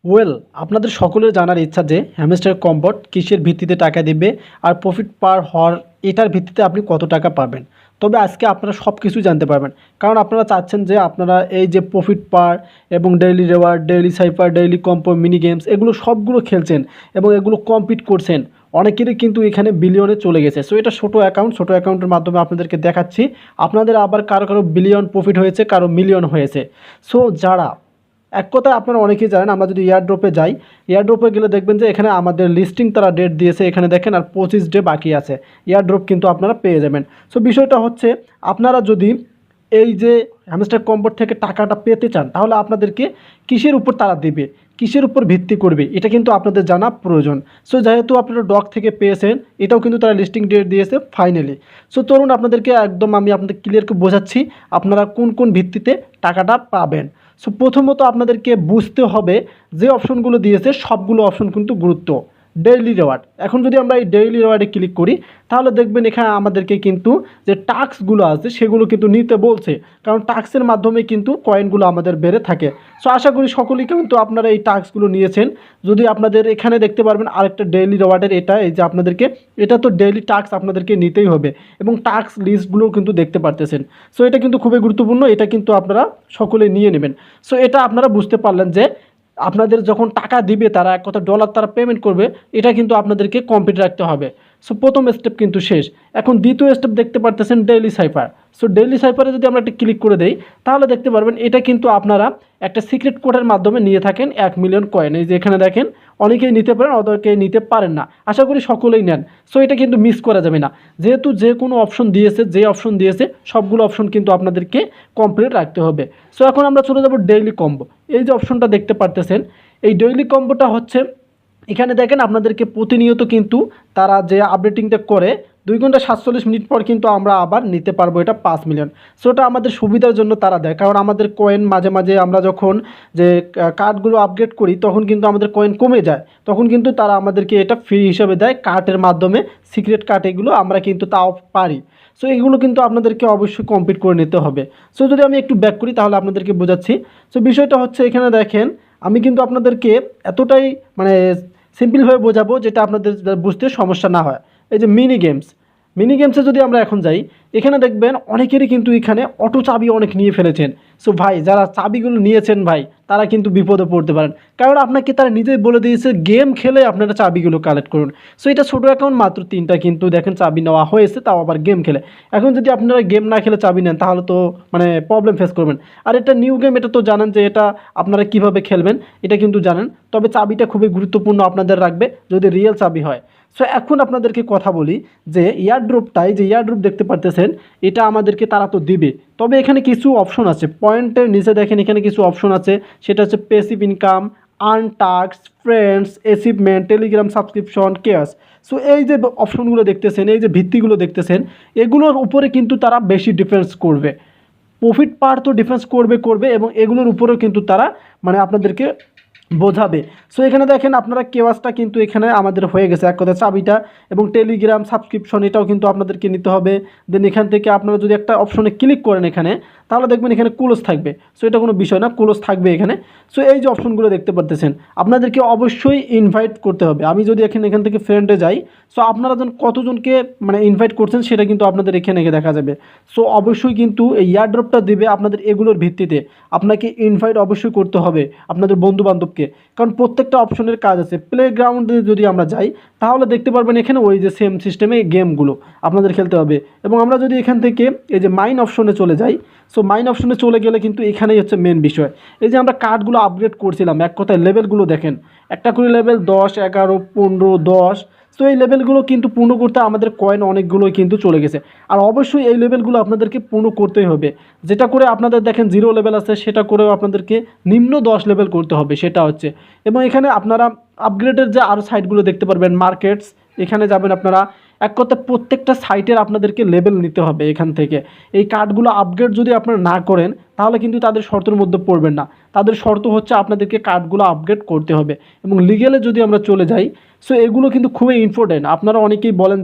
Well, আপনাদের সকলের জানার ইচ্ছা যে হ্যামস্টার কম্পট কিসের ভিত্তিতে টাকা দিবে আর প্রফিট পার হওয়ার এটার ভিত্তিতে আপনি কত টাকা পাবেন। তবে আজকে আপনারা সব কিছু জানতে পারবেন, কারণ আপনারা চাচ্ছেন যে আপনারা এই যে প্রফিট পার এবং daily reward, daily cipher, daily compo, mini games এগুলো সবগুলো খেলছেন এবং এগুলো কমপ্লিট করছেন। অনেকেরই কিন্তু এখানে বিলিয়নে চলে গেছে। সো এটা ছোটো অ্যাকাউন্টের মাধ্যমে আপনাদেরকে দেখাচ্ছি। আপনাদের আবার কারো কারো বিলিয়ন প্রফিট হয়েছে, কারো মিলিয়ন হয়েছে। সো যারা এক কথায় আপনারা অনেকেই জানেন, আমরা যদি এয়ারড্রপে যাই, এয়ারড্রপে গেলে দেখবেন যে এখানে আমাদের লিস্টিং তারা ডেট দিয়েছে, এখানে দেখেন আর 25 ডে বাকি আছে, এয়ারড্রপ কিন্তু আপনারা পেয়ে যাবেন। সো বিষয়টা হচ্ছে, আপনারা যদি এই যে হ্যামস্টার কম্পোট থেকে টাকাটা পেতে চান, তাহলে আপনাদেরকে কিসের উপর তারা দেবে, কিসের উপর ভিত্তি করবে, এটা কিন্তু আপনাদের জানা প্রয়োজন। সো যেহেতু আপনারা ডগ থেকে পেয়েছেন, এটাও কিন্তু তারা লিস্টিং ডেট দিয়েছে ফাইনালি। সো তরুণ আপনাদেরকে একদম আমি আপনাদের ক্লিয়ার করে বোঝাচ্ছি আপনারা কোন কোন ভিত্তিতে টাকাটা পাবেন। সো প্রথমত আপনাদেরকে বুঝতে হবে যে অপশনগুলো দিয়েছে সবগুলো অপশন কিন্তু গুরুত্ব। ডেইলি রেওয়ার্ড, এখন যদি আমরা এই ডেইলি রেওয়ার্ডে ক্লিক করি, তাহলে দেখবেন এখানে আমাদেরকে কিন্তু যে টাস্কগুলো আছে সেগুলো কিন্তু নিতে বলছে, কারণ টাস্কের মাধ্যমে কিন্তু কয়েনগুলো আমাদের বেড়ে থাকে। সো আশা করি সকলেই কিন্তু আপনারা এই টাস্কগুলো নিয়েছেন। যদি আপনাদের এখানে দেখতে পারবেন আরেকটা ডেইলি রেওয়ার্ডের, এটা এই যে আপনাদেরকে, এটা তো ডেইলি টাস্ক আপনাদেরকে নিতেই হবে এবং টাস্ক লিস্টগুলোও কিন্তু দেখতে পারতেছেন। সো এটা কিন্তু খুবই গুরুত্বপূর্ণ, এটা কিন্তু আপনারা সকলে নিয়ে নেবেন। সো এটা আপনারা বুঝতে পারলেন যে আপনাদের যখন টাকা দিবে তারা, এক কথা ডলার তারা পেমেন্ট করবে, এটা কিন্তু আপনাদেরকে কমপ্লিট রাখতে হবে। সো প্রথম স্টেপ কিন্তু শেষ। এখন দ্বিতীয় স্টেপ দেখতে পারতেছেন ডেইলি সাইফার। সো ডেইলি সাইফারে যদি আমরা একটা ক্লিক করে দেই, তাহলে দেখতে পারবেন এটা কিন্তু আপনারা একটা সিক্রেট কোডের মাধ্যমে নিয়ে থাকেন 1 মিলিয়ন কয়েন। এই যে এখানে দেখেন, অনেকেই নিতে পারেন, অনেকেই নিতে পারেন না, আশা করি সকলেই নেন। সো এটা কিন্তু মিস করা যাবে না, যেহেতু যে কোনো অপশন দিয়েছে, যে অপশন দিয়েছে সবগুলো অপশন কিন্তু আপনাদেরকে কমপ্লিট রাখতে হবে। সো এখন আমরা চলে যাব ডেইলি কম্বো। এই যে অপশনটা দেখতে পারতেছেন, এই ডেইলি কম্বোটা হচ্ছে, এখানে দেখেন আপনাদেরকে প্রতিনিয়ত কিন্তু তারা যে আপডেটিংটা করে 2 ঘন্টা 47 মিনিট পর কিন্তু আমরা আবার নিতে পারবো এটা 5 মিলিয়ন। সো এটা আমাদের সুবিধার জন্য তারা দেয়, কারণ আমাদের কয়েন মাঝে মাঝে আমরা যখন যে কার্ডগুলো আপগ্রেড করি তখন কিন্তু আমাদের কয়েন কমে যায়, তখন কিন্তু তারা আমাদেরকে এটা ফ্রি হিসাবে দেয় কার্ডের মাধ্যমে, সিক্রেট কার্ড এগুলো আমরা কিন্তু তাও পারি। সো এগুলো কিন্তু আপনাদেরকে অবশ্যই কমপ্লিট করে নিতে হবে। সো যদি আমি একটু ব্যাক করি তাহলে আপনাদেরকে বোঝাচ্ছি। সো বিষয়টা হচ্ছে, এখানে দেখেন আমি কিন্তু আপনাদেরকে এতটাই মানে সিম্পলভাবে বোঝাবো যেটা আপনাদের বুঝতে সমস্যা না হয়। এই যে মিনি গেমসে যদি আমরা এখন যাই, এখানে দেখবেন অনেকেরই কিন্তু এখানে অটো চাবি অনেক নিয়ে ফেলেছেন। সো ভাই, যারা চাবিগুলো নিয়েছেন ভাই, তারা কিন্তু বিপদে পড়তে পারেন, কারণ আপনাকে তারা নিজেই বলে দিয়েছে গেম খেলে আপনারা চাবিগুলো কালেক্ট করুন। সো এটা ছোটো অ্যাকাউন্ট, মাত্র 3টা কিন্তু দেখেন চাবি নেওয়া হয়েছে, তাও আবার গেম খেলে। এখন যদি আপনারা গেম না খেলে চাবি নেন, তাহলে তো মানে প্রবলেম ফেস করবেন। আর এটা নিউ গেম, এটা তো জানেন যে এটা আপনারা কিভাবে খেলবেন, এটা কিন্তু জানেন। তবে চাবিটা খুবই গুরুত্বপূর্ণ আপনাদের রাখবে, যদি রিয়েল চাবি হয়। সো এখন আপনাদেরকে কথা বলি যে এয়ারড্রপটাই, যে এয়ারড্রপ দেখতে পারতেছেন, এটা আমাদেরকে তারা তো দিবে, তবে এখানে কিছু অপশন আছে। পয়েন্টের নিচে দেখেন এখানে কিছু অপশন আছে, সেটা হচ্ছে passive income, earn task, friends, achievement, Telegram subscription, কেয়াস। সো এই যে অপশনগুলো দেখতেছেন, এই যে ভিত্তিগুলো দেখতেছেন, এগুলোর উপরে কিন্তু তারা বেশি ডিফেন্স করবে। প্রফিট পার তো ডিফেন্স করবে এবং এগুলোর উপরেও কিন্তু তারা মানে আপনাদেরকে বোঝাবে। সো এখানে দেখেন আপনারা কেওয়াসটা কিন্তু এখানে আমাদের হয়ে গেছে, এক কথা চাবিটা, এবং টেলিগ্রাম সাবস্ক্রিপশন এটাও কিন্তু আপনাদেরকে নিতে হবে। দেন এখান থেকে আপনারা যদি একটা অপশনে ক্লিক করেন এখানে, তাহলে দেখবেন এখানে ক্লোজ থাকবে। সো এটা কোনো বিষয় না, ক্লোজ থাকবে এখানে। সো এই যে অপশনগুলো দেখতে পারতেছেন, আপনাদেরকে অবশ্যই ইনভাইট করতে হবে। আমি যদি এখান থেকে ফ্রেন্ডে যাই, সো আপনারা যেন কতজনকে মানে ইনভাইট করছেন সেটা কিন্তু আপনাদের এখানে দেখা যাবে। সো অবশ্যই কিন্তু এই এয়ারড্রপটা দেবে আপনাদের এগুলোর ভিত্তিতে, আপনাকে ইনভাইট অবশ্যই করতে হবে আপনাদের বন্ধুবান্ধবকে, কারণ প্রত্যেকটা অপশনের কাজ আছে। প্লেগ্রাউন্ডে যদি আমরা যাই, তাহলে দেখতে পারবেন এখানে ওই যে সেম সিস্টেমে গেমগুলো আপনাদের খেলতে হবে। এবং আমরা যদি এখান থেকে এই যে মাইন অপশনে চলে যাই, সো মাইন অপশনে চলে গেলে কিন্তু এখানেই হচ্ছে মেন বিষয়। এই যে আমরা কার্ডগুলো আপগ্রেড করছিলাম, এক কথায় লেভেলগুলো দেখেন, একটা করে লেভেল 10, 11, 15, 10। সো এই লেভেলগুলো কিন্তু পূর্ণ করতে আমাদের কয়েন অনেকগুলোই কিন্তু চলে গেছে। আর অবশ্যই এই লেভেলগুলো আপনাদেরকে পূর্ণ করতেই হবে, যেটা করে আপনাদের দেখেন 0 লেভেল আছে, সেটা করেও আপনাদেরকে নিম্ন 10 লেভেল করতে হবে, সেটা হচ্ছে। এবং এখানে আপনারা আপগ্রেডের যে আরও সাইটগুলো দেখতে পারবেন, মার্কেটস, এখানে যাবেন আপনারা। এক কথায় প্রত্যেকটা সাইটের আপনাদেরকে লেভেল নিতে হবে এখান থেকে। এই কার্ডগুলো আপগ্রেড যদি আপনারা না করেন, তাহলে কিন্তু তাদের শর্তের মধ্যে পড়বেন না, তাদের শর্ত হচ্ছে আপনাদেরকে কার্ডগুলো আপগ্রেড করতে হবে। এবং লিগেলে যদি আমরা চলে যাই, সো এগুলো কিন্তু খুবই ইম্পর্টেন্ট। আপনারা অনেকেই বলেন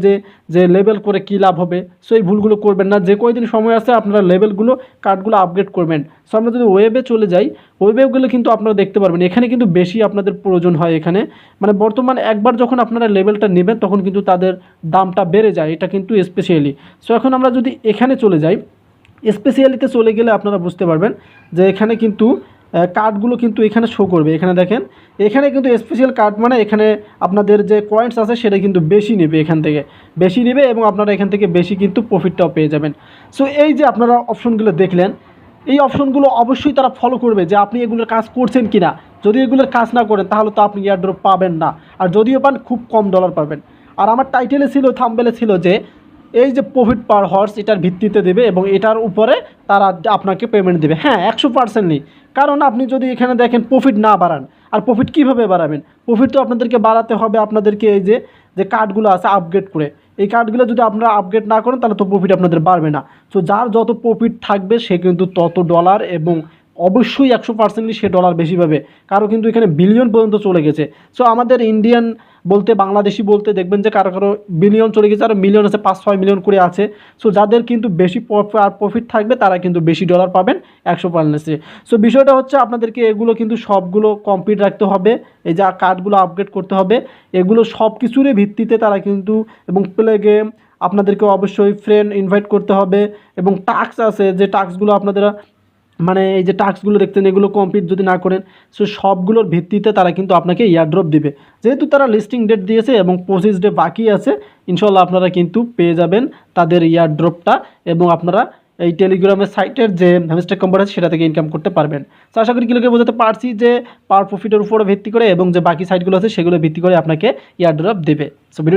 যে লেভেল করে কী লাভ হবে, সো এই ভুলগুলো করবেন না। যে কয়দিন সময় আছে আপনারা লেভেলগুলো কার্ডগুলো আপগ্রেড করবেন। সো আমরা যদি ওয়েবে চলে যাই, ওয়েবে গেলে কিন্তু আপনারা দেখতে পারবেন এখানে কিন্তু বেশি আপনাদের প্রয়োজন হয়। এখানে মানে বর্তমান একবার যখন আপনারা লেভেলটা নেবেন তখন কিন্তু তাদের দামটা বেড়ে যায়, এটা কিন্তু স্পেশালি। সো এখন আমরা যদি এখানে চলে যাই, স্পেশালিতে চলে গেলে আপনারা বুঝতে পারবেন যে এখানে কিন্তু কার্ডগুলো কিন্তু এখানে শো করবে। এখানে দেখেন, এখানে কিন্তু স্পেশাল কার্ড মানে এখানে আপনাদের যে পয়েন্টস আছে সেটা কিন্তু বেশি নেবে, এখান থেকে বেশি নেবে এবং আপনারা এখান থেকে বেশি কিন্তু প্রফিটটাও পেয়ে যাবেন। সো এই যে আপনারা অপশনগুলো দেখলেন, এই অপশনগুলো অবশ্যই তারা ফলো করবে যে আপনি এগুলোর কাজ করছেন কি না। যদি এগুলোর কাজ না করেন তাহলে তো আপনি এয়ারড্রপ পাবেন না, আর যদিও পান খুব কম ডলার পাবেন। আর আমার টাইটেলে ছিল, থাম্বনেলে ছিল যে এই যে প্রফিট পার হর্স এটার ভিত্তিতে দেবে এবং এটার উপরে তারা আপনাকে পেমেন্ট দেবে। হ্যাঁ, 100% নেই, কারণ আপনি যদি এখানে দেখেন প্রফিট না বাড়ান, আর প্রফিট কীভাবে বাড়াবেন? প্রফিট তো আপনাদেরকে বাড়াতে হবে আপনাদেরকে এই যে কার্ডগুলো আছে আপগ্রেড করে। এই কার্ডগুলো যদি আপনারা আপগ্রেড না করেন তাহলে তো প্রফিট আপনাদের বাড়বে না। সো যার যত প্রফিট থাকবে সে কিন্তু তত ডলার, এবং অবশ্যই 100% সে ডলার বেশি পাবে। কারো কিন্তু এখানে বিলিয়ন পর্যন্ত চলে গেছে। সো আমাদের ইন্ডিয়ান বলতে, বাংলাদেশি বলতে দেখবেন যে কারো কারো বিলিয়ন চলে গেছে, আর মিলিয়ন আছে, 5-6 মিলিয়ন করে আছে। সো যাদের কিন্তু বেশি প্রফিট থাকবে তারা কিন্তু বেশি ডলার পাবেন 100%। সো বিষয়টা হচ্ছে আপনাদেরকে এগুলো কিন্তু সবগুলো কমপ্লিট রাখতে হবে, এই যে কার্ডগুলো আপগ্রেড করতে হবে, এগুলো সব কিছুরই ভিত্তিতে তারা কিন্তু, এবং প্লে গেম আপনাদেরকে অবশ্যই ফ্রেন্ড ইনভাইট করতে হবে, এবং টাস্ক আছে যে টাস্কগুলো আপনাদের মানে এই যে টাস্কগুলো দেখতেন এগুলো কমপ্লিট যদি না করেন, সো সবগুলোর ভিত্তিতে তারা কিন্তু আপনাকে এয়ারড্রপ দিবে। যেহেতু তারা লিস্টিং ডেট দিয়েছে এবং 25 ডে বাকি আছে, ইনশাল্লাহ আপনারা কিন্তু পেয়ে যাবেন তাদের এয়ারড্রপটা, এবং আপনারা এই টেলিগ্রামের সাইটের যে হ্যামস্টার কম্বোড আছে সেটা থেকে ইনকাম করতে পারবেন। তো আশা করি ক্লিয়ার বোঝাতে পারছি যে পার প্রফিটের উপরে ভিত্তি করে এবং যে বাকি সাইটগুলো আছে সেগুলো ভিত্তি করে আপনাকে এয়ারড্রপ দেবে। So video